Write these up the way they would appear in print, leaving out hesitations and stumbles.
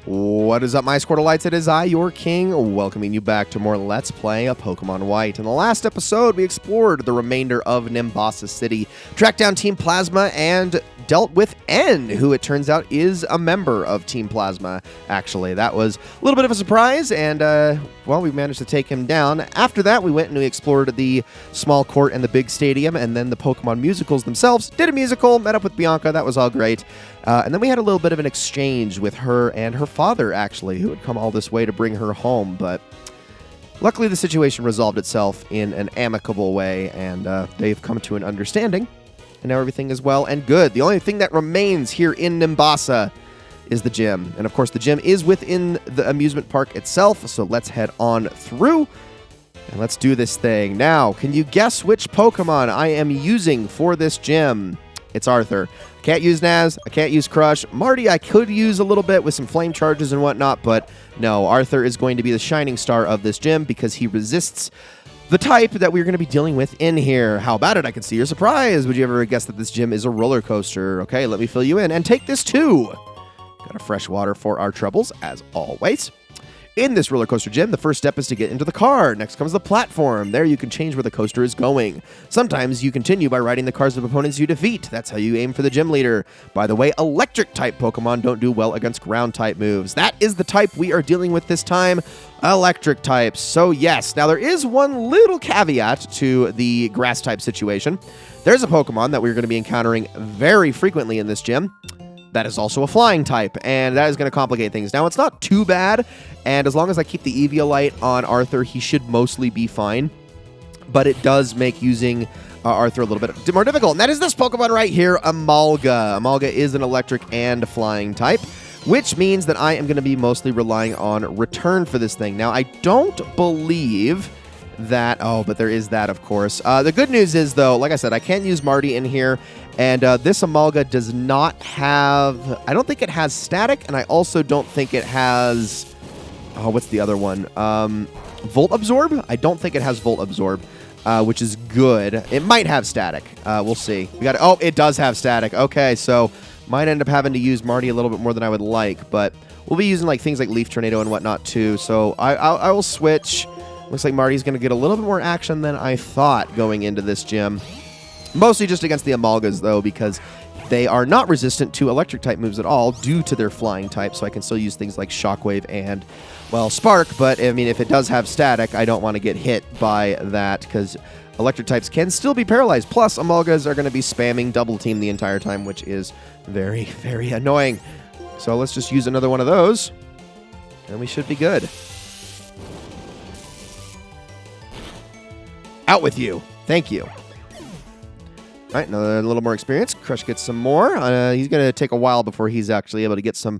What is up, my Squirtleites? It is I, your king, welcoming you back to more Let's Play a Pokemon White. In the last episode, we explored the remainder of Nimbasa City, tracked down Team Plasma, and dealt with N, who it turns out is a member of Team Plasma, actually. That was a little bit of a surprise, and, well, we managed to take him down. After that, we went and we explored the small court and the big stadium, and then the Pokemon musicals themselves. Did a musical, met up with Bianca, that was all great. And then we had a little bit of an exchange with her and her father, actually, who had come all this way to bring her home, but luckily the situation resolved itself in an amicable way, and they've come to an understanding. And now everything is well and good. The only thing that remains here in Nimbasa is the gym. And of course, the gym is within the amusement park itself, so let's head on through and let's do this thing. Now, can you guess which Pokemon I am using for this gym? It's Arthur. I can't use Naz. I can't use Crush. Marty, I could use a little bit with some flame charges and whatnot, but no, Arthur is going to be the shining star of this gym because he resists the type that we're going to be dealing with in here. How about it? I can see your surprise. Would you ever guess that this gym is a roller coaster? Okay, let me fill you in. And take this too. Got a fresh water for our troubles, as always. In this roller coaster gym, the first step is to get into the car. Next comes the platform. There you can change where the coaster is going. Sometimes you continue by riding the cars of opponents you defeat. That's how you aim for the gym leader. By the way, electric-type Pokemon don't do well against ground-type moves. That is the type we are dealing with this time, electric types. So yes, now there is one little caveat to the grass-type situation. There's a Pokemon that we're going to be encountering very frequently in this gym. That is also a flying type, and that is going to complicate things. Now, it's not too bad, and as long as I keep the Eviolite on Arthur, he should mostly be fine. But it does make using Arthur a little bit more difficult, and that is this Pokemon right here, Amalga. Amalga is an electric and flying type, which means that I am going to be mostly relying on Return for this thing. Now, I don't believe that... Oh, but there is that, of course. The good news is, though, like I said, I can't use Marty in here, and this Amalga does not have... I don't think it has static, and I also don't think it has... Oh, what's the other one? Volt Absorb? I don't think it has Volt Absorb, which is good. It might have static. We'll see. We got. Oh, it does have static. Okay, so might end up having to use Marty a little bit more than I would like, but we'll be using like things like Leaf Tornado and whatnot too, so I will switch. Looks like Marty's going to get a little bit more action than I thought going into this gym. Mostly just against the Amalgas, though, because they are not resistant to electric-type moves at all due to their flying type, so I can still use things like Shockwave and, well, Spark, but, I mean, if it does have static, I don't want to get hit by that, because electric types can still be paralyzed. Plus, Amalgas are going to be spamming Double Team the entire time, which is very, very annoying. So let's just use another one of those, and we should be good. Out with you. Thank you. All right, another little more experience. Crush gets some more. He's going to take a while before he's actually able to get some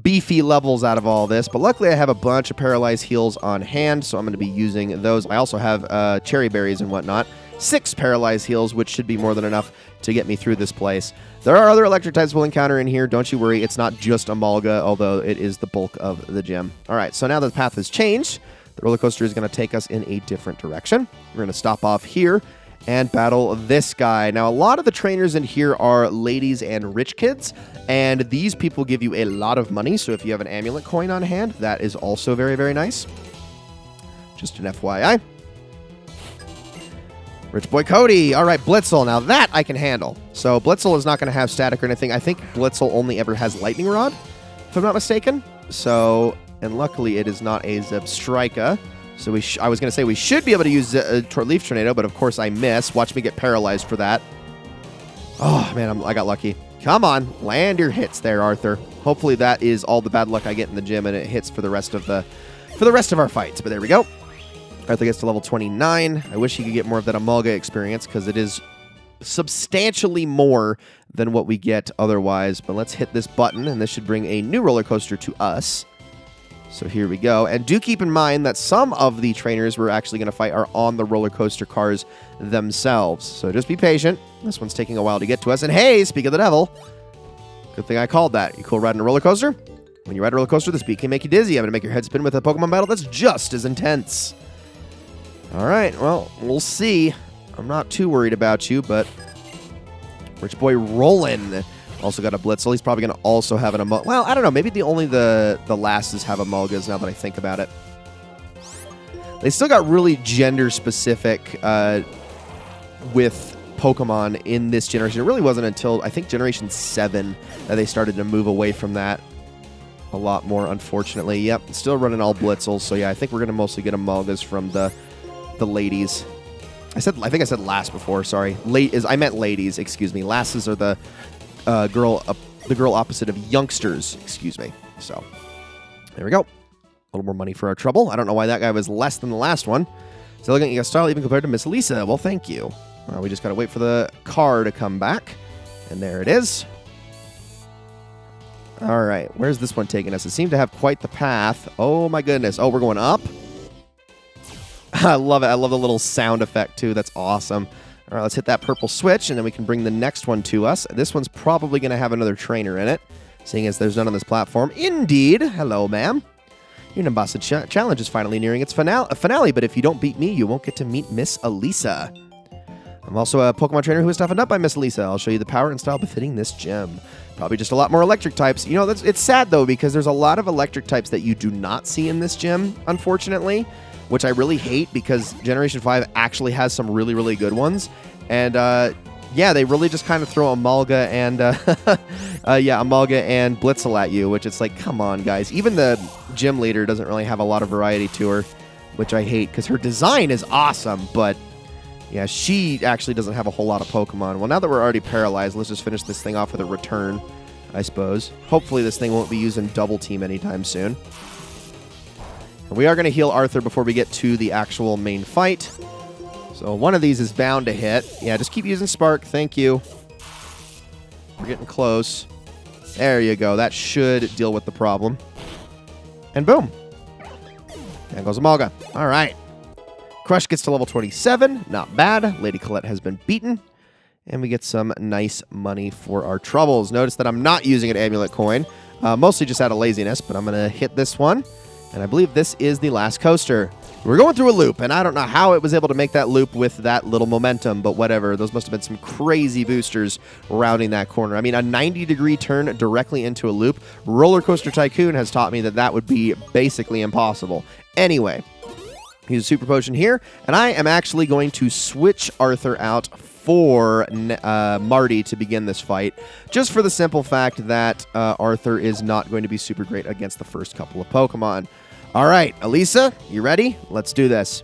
beefy levels out of all this, but luckily I have a bunch of Paralyzed Heals on hand, so I'm going to be using those. I also have Cherry Berries and whatnot. 6 Paralyzed Heals, which should be more than enough to get me through this place. There are other electric types we'll encounter in here. Don't you worry. It's not just Amalga, although it is the bulk of the gym. All right, so now that the path has changed, the roller coaster is going to take us in a different direction. We're going to stop off here and battle this guy. Now, a lot of the trainers in here are ladies and rich kids, and these people give you a lot of money, so if you have an amulet coin on hand, that is also very, very nice. Just an FYI. Rich Boy Cody. All right, Blitzel. Now, that I can handle. So, Blitzel is not going to have static or anything. I think Blitzel only ever has Lightning Rod, if I'm not mistaken. So, and luckily, it is not a Zebstrika. So I was going to say we should be able to use Leaf Tornado, but of course I miss. Watch me get paralyzed for that. Oh, man, I got lucky. Come on, land your hits there, Arthur. Hopefully that is all the bad luck I get in the gym, and it hits for the rest of our fights. But there we go. Arthur gets to level 29. I wish he could get more of that Amalga experience, because it is substantially more than what we get otherwise. But let's hit this button, and this should bring a new roller coaster to us. So here we go. And do keep in mind that some of the trainers we're actually going to fight are on the roller coaster cars themselves. So just be patient. This one's taking a while to get to us. And hey, speak of the devil. Good thing I called that. You cool riding a roller coaster? When you ride a roller coaster, the speed can make you dizzy. I'm going to make your head spin with a Pokemon battle that's just as intense. All right, well, we'll see. I'm not too worried about you, but Rich Boy rolling Also got a Blitzel. He's probably going to also have an Emolga. Well, I don't know. Maybe only the Lasses have Emolgas now that I think about it. They still got really gender-specific with Pokemon in this generation. It really wasn't until, I think, Generation 7 that they started to move away from that a lot more, unfortunately. Yep, still running all Blitzels. So, yeah, I think we're going to mostly get Emolgas from the ladies. I think I said lass before, sorry. I meant ladies, excuse me. Lasses are the girl opposite of youngsters, excuse me. So, there we go. A little more money for our trouble. I don't know why that guy was less than the last one. Still looking at your style even compared to Miss Elesa. Well, thank you. We just got to wait for the car to come back. And there it is. All right. Where's this one taking us? It seemed to have quite the path. Oh, my goodness. Oh, we're going up? I love it. I love the little sound effect, too. That's awesome. All right, let's hit that purple switch, and then we can bring the next one to us. This one's probably going to have another trainer in it, seeing as there's none on this platform. Indeed. Hello, ma'am. Your Nimbasa challenge is finally nearing its finale, but if you don't beat me, you won't get to meet Miss Elesa. I'm also a Pokemon trainer who was toughened up by Miss Elesa. I'll show you the power and style befitting this gym. Probably just a lot more electric types. You know, it's sad, though, because there's a lot of electric types that you do not see in this gym, unfortunately, which I really hate because Generation 5 actually has some really, really good ones. And, yeah, they really just kind of throw Emolga and Emolga and Blitzel at you, which it's like, come on, guys. Even the gym leader doesn't really have a lot of variety to her, which I hate because her design is awesome, but yeah, she actually doesn't have a whole lot of Pokemon. Well, now that we're already paralyzed, let's just finish this thing off with a return, I suppose. Hopefully this thing won't be using Double Team anytime soon. And we are going to heal Arthur before we get to the actual main fight. So one of these is bound to hit. Yeah, just keep using Spark. Thank you. We're getting close. There you go. That should deal with the problem. And boom. There goes Emolga. All right. Crush gets to level 27. Not bad. Lady Colette has been beaten. And we get some nice money for our troubles. Notice that I'm not using an amulet coin. Mostly just out of laziness, but I'm going to hit this one. And I believe this is the last coaster. We're going through a loop, and I don't know how it was able to make that loop with that little momentum, but whatever. Those must have been some crazy boosters rounding that corner. I mean, a 90-degree turn directly into a loop. Roller Coaster Tycoon has taught me that that would be basically impossible. Anyway, use a Super Potion here, and I am actually going to switch Arthur out for Marty to begin this fight, just for the simple fact that Arthur is not going to be super great against the first couple of Pokemon. All right, Elesa, you ready? Let's do this.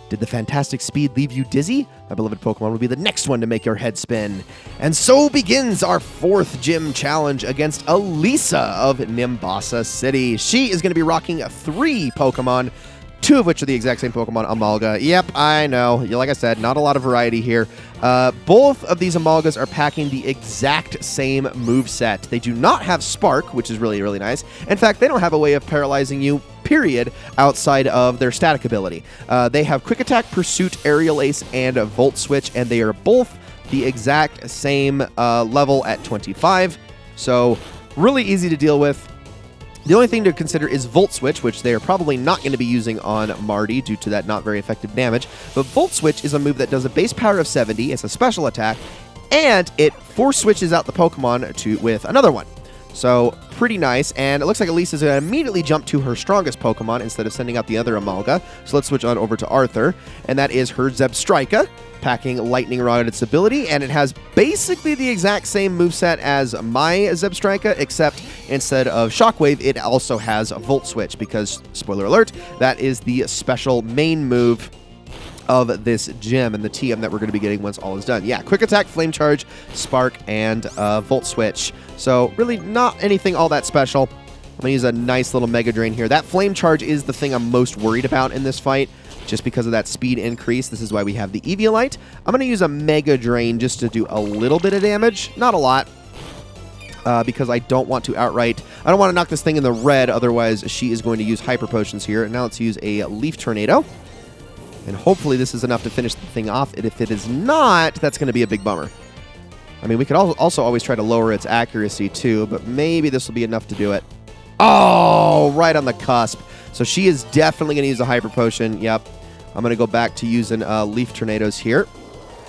Did the fantastic speed leave you dizzy? My beloved Pokemon will be the next one to make your head spin. And so begins our 4th gym challenge against Elesa of Nimbasa City. She is going to be rocking 3 Pokemon, 2 of which are the exact same Pokemon, Emolga. Yep, I know. Like I said, not a lot of variety here. Both of these Emolgas are packing the exact same moveset. They do not have Spark, which is really, really nice. In fact, they don't have a way of paralyzing you, period, outside of their static ability. They have Quick Attack, Pursuit, Aerial Ace, and a Volt Switch, and they are both the exact same level at 25. So, really easy to deal with. The only thing to consider is Volt Switch, which they are probably not going to be using on Marty due to that not very effective damage. But Volt Switch is a move that does a base power of 70, it's a special attack, and it force switches out the Pokemon with another one. So, pretty nice, and it looks like Elisa's going to immediately jump to her strongest Pokemon instead of sending out the other Emolga. So let's switch on over to Arthur, and that is her Zebstrika, packing Lightning Rod at its ability, and it has basically the exact same moveset as my Zebstrika, except instead of Shockwave, it also has a Volt Switch, because, spoiler alert, that is the special main move of this gym and the TM that we're going to be getting once all is done. Yeah, Quick Attack, Flame Charge, Spark, and Volt Switch. So really not anything all that special. I'm going to use a nice little Mega Drain here. That Flame Charge is the thing I'm most worried about in this fight, just because of that speed increase. This is why we have the Eviolite. I'm going to use a Mega Drain just to do a little bit of damage. Not a lot. Because I don't want to outright... I don't want to knock this thing in the red, otherwise she is going to use Hyper Potions here. And now let's use a Leaf Tornado. And hopefully this is enough to finish the thing off. And if it is not, that's going to be a big bummer. I mean, we could also always try to lower its accuracy too, but maybe this will be enough to do it. Oh, right on the cusp. So she is definitely going to use a Hyper Potion. Yep. I'm going to go back to using Leaf Tornadoes here.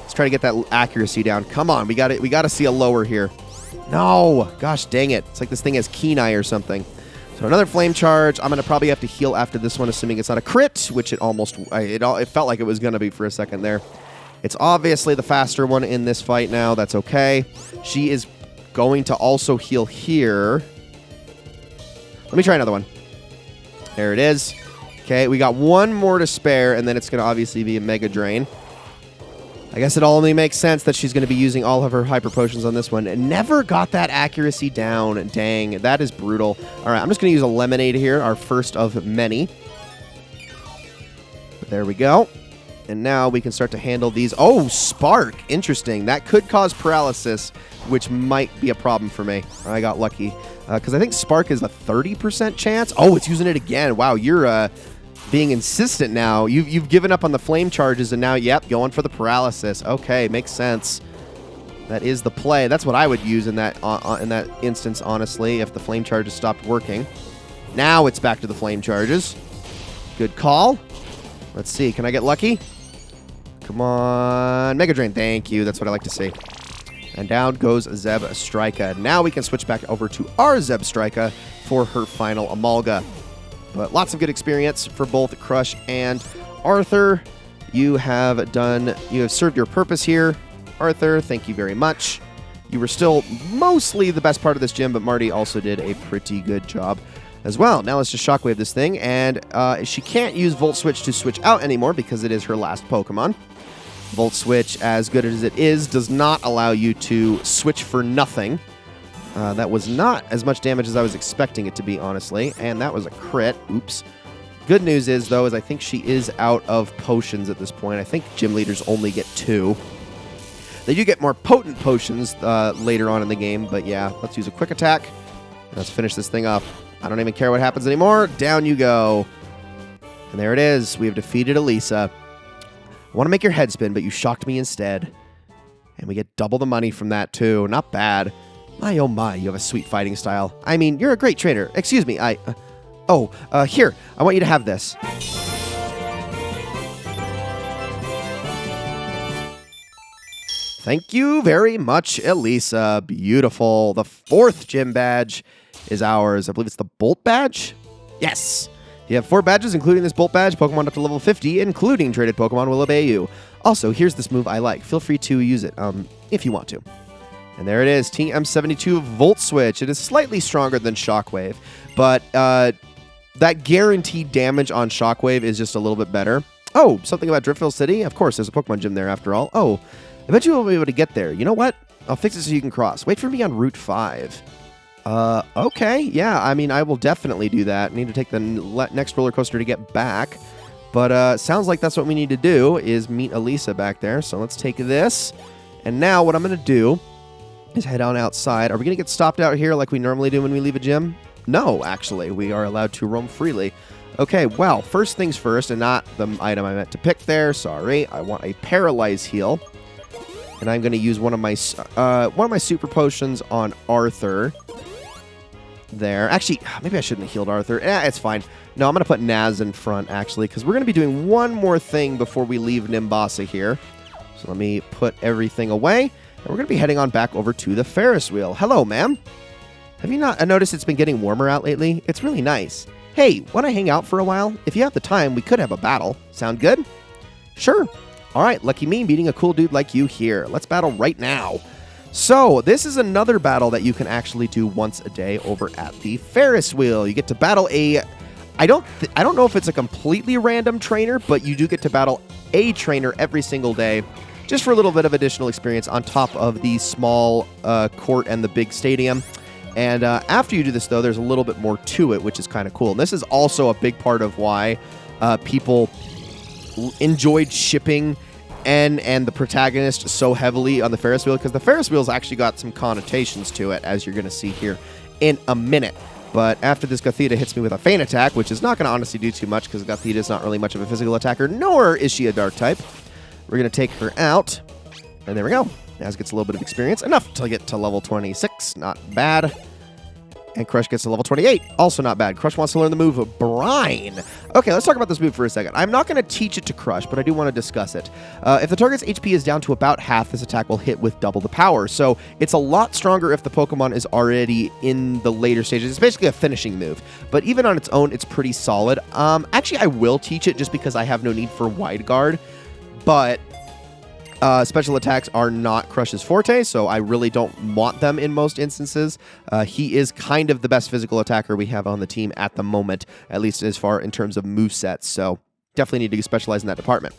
Let's try to get that accuracy down. Come on, we got to see a lower here. No! Gosh dang it. It's like this thing has keen eye or something. So another flame charge. I'm going to probably have to heal after this one, assuming it's not a crit, which it almost... It felt like it was going to be for a second there. It's obviously the faster one in this fight now. That's okay. She is going to also heal here. Let me try another one. There it is. Okay, we got one more to spare, and then it's going to obviously be a Mega Drain. I guess it only makes sense that she's going to be using all of her Hyper Potions on this one. And never got that accuracy down. Dang, that is brutal. All right, I'm just going to use a Lemonade here, our first of many. But there we go. And now we can start to handle these. Oh, Spark. Interesting. That could cause paralysis, which might be a problem for me. I got lucky. Because I think Spark is a 30% chance. Oh, it's using it again. Wow, you're being insistent now. You've given up on the flame charges, and now, yep, going for the paralysis. Okay, makes sense. That is the play. That's what I would use in that instance, honestly, if the flame charges stopped working. Now it's back to the flame charges. Good call. Let's see. Can I get lucky? Come on. Mega Drain. Thank you. That's what I like to see. And down goes Zeb Strika. Now we can switch back over to our Zeb Strika for her final Amalga. But lots of good experience for both Crush and Arthur. You have served your purpose here. Arthur, thank you very much. You were still mostly the best part of this gym, but Marty also did a pretty good job as well. Now let's just Shockwave this thing, and she can't use Volt Switch to switch out anymore because it is her last Pokemon. Volt Switch, as good as it is, does not allow you to switch for nothing. That was not as much damage as I was expecting it to be, honestly, and that was a crit. Oops. Good news is, though, is I think she is out of potions at this point. I think gym leaders only get 2. They do get more potent potions later on in the game, but yeah, let's use a quick attack. Let's finish this thing up. I don't even care what happens anymore. Down you go. And there it is. We have defeated Elesa. I want to make your head spin, but you shocked me instead. And we get double the money from that, too. Not bad. My, oh my, you have a sweet fighting style. I mean, you're a great trainer. Excuse me, here, I want you to have this. Thank you very much, Elesa. Beautiful. The 4th gym badge is ours. I believe it's the Bolt badge? Yes. You have 4 badges, including this Bolt badge. Pokemon up to level 50, including traded Pokemon, will obey you. Also, here's this move I like. Feel free to use it, if you want to. And there it is, TM72 Volt Switch. It is slightly stronger than Shockwave, but that guaranteed damage on Shockwave is just a little bit better. Oh, something about Driftville City? Of course, there's a Pokemon gym there after all. Oh, I bet you will be able to get there. You know what? I'll fix it so you can cross. Wait for me on Route 5. Okay, yeah, I mean, I will definitely do that. I need to take the next roller coaster to get back. But sounds like that's what we need to do, is meet Elesa back there. So let's take this. And now what I'm going to do is head on outside. Are we going to get stopped out here like we normally do when we leave a gym? No, actually. We are allowed to roam freely. Okay, well, first things first, and not the item I meant to pick there. Sorry. I want a Paralyze Heal. And I'm going to use one of my Super Potions on Arthur. There. Actually, maybe I shouldn't have healed Arthur. It's fine. No, I'm going to put Naz in front, actually, because we're going to be doing one more thing before we leave Nimbasa here. So let me put everything away, and we're going to be heading on back over to the Ferris wheel. Hello, ma'am. Have you not noticed it's been getting warmer out lately? It's really nice. Hey, want to hang out for a while? If you have the time, we could have a battle. Sound good? Sure. All right, lucky me meeting a cool dude like you here. Let's battle right now. So, this is another battle that you can actually do once a day over at the Ferris wheel. You get to battle I don't know if it's a completely random trainer, but you do get to battle a trainer every single day, just for a little bit of additional experience on top of the small court and the big stadium. And after you do this, though, there's a little bit more to it, which is kind of cool. And this is also a big part of why people enjoyed shipping and the protagonist so heavily on the Ferris wheel, because the Ferris wheel's actually got some connotations to it, as you're going to see here in a minute. But after this Gothita hits me with a Feint Attack, which is not going to honestly do too much, because Gothita is not really much of a physical attacker, nor is she a dark type. We're going to take her out, and there we go. Naz gets a little bit of experience, enough to get to level 26, not bad. And Crush gets to level 28. Also not bad. Crush wants to learn the move Brine. Okay, let's talk about this move for a second. I'm not going to teach it to Crush, but I do want to discuss it. If the target's HP is down to about half, this attack will hit with double the power. So it's a lot stronger if the Pokemon is already in the later stages. It's basically a finishing move. But even on its own, it's pretty solid. Actually, I will teach it just because I have no need for Wide Guard. But special attacks are not Crush's forte, so I really don't want them in most instances. He is kind of the best physical attacker we have on the team at the moment, at least as far in terms of movesets, so definitely need to specialize in that department.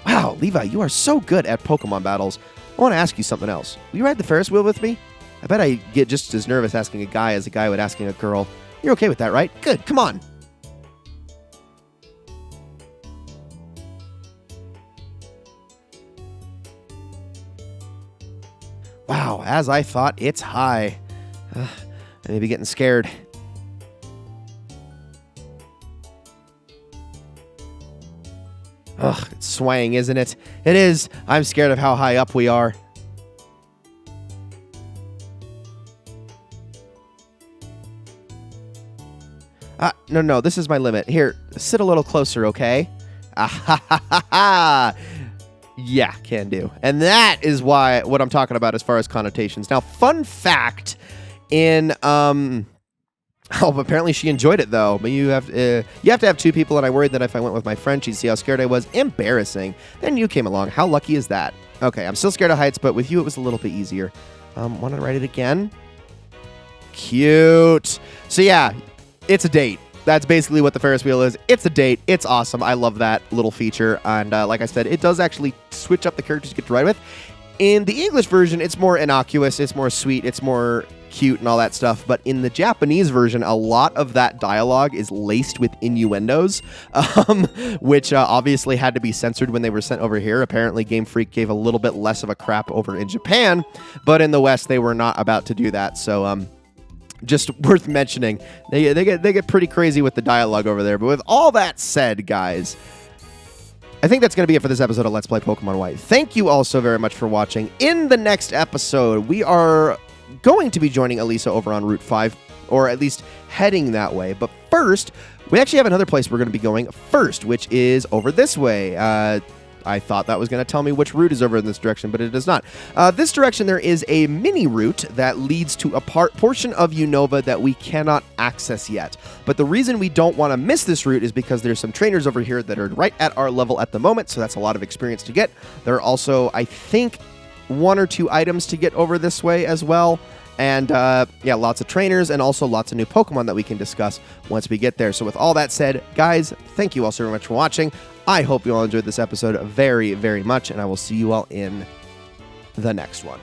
Wow, Levi, you are so good at Pokemon battles. I want to ask you something else. Will you ride the Ferris wheel with me? I bet I get just as nervous asking a guy as a guy would asking a girl. You're okay with that, right? Good, come on. Wow, as I thought, it's high. I may be getting scared. Ugh, it's swaying, isn't it? It is. I'm scared of how high up we are. No, this is my limit. Here, sit a little closer, okay? Ah, ha, ha, ha, ha. Yeah, can do. And that is what I'm talking about as far as connotations. Now, fun fact in apparently she enjoyed it though. But you have to have two people, and I worried that if I went with my friend, she'd see how scared I was. Embarrassing. Then you came along. How lucky is that? Okay, I'm still scared of heights, but with you it was a little bit easier. Want to write it again? Cute. So yeah, it's a date. That's basically what the Ferris wheel is. It's a date. It's awesome. I love that little feature. And like I said, it does actually switch up the characters you get to ride with. In the English version, it's more innocuous. It's more sweet. It's more cute and all that stuff. But in the Japanese version, a lot of that dialogue is laced with innuendos, which obviously had to be censored when they were sent over here. Apparently, Game Freak gave a little bit less of a crap over in Japan. But in the West, they were not about to do that. So, just worth mentioning. They get pretty crazy with the dialogue over there. But with all that said, guys, I think that's going to be it for this episode of Let's Play Pokemon White. Thank you all so very much for watching. In the next episode, we are going to be joining Elesa over on Route 5, or at least heading that way. But first, we actually have another place we're going to be going first, which is over this way. I thought that was going to tell me which route is over in this direction, but it does not. This direction, there is a mini route that leads to a portion of Unova that we cannot access yet. But the reason we don't want to miss this route is because there's some trainers over here that are right at our level at the moment, so that's a lot of experience to get. There are also, I think, 1 or 2 items to get over this way as well. And yeah, lots of trainers and also lots of new Pokemon that we can discuss once we get there. So with all that said, guys, thank you all so very much for watching. I hope you all enjoyed this episode very, very much, and I will see you all in the next one.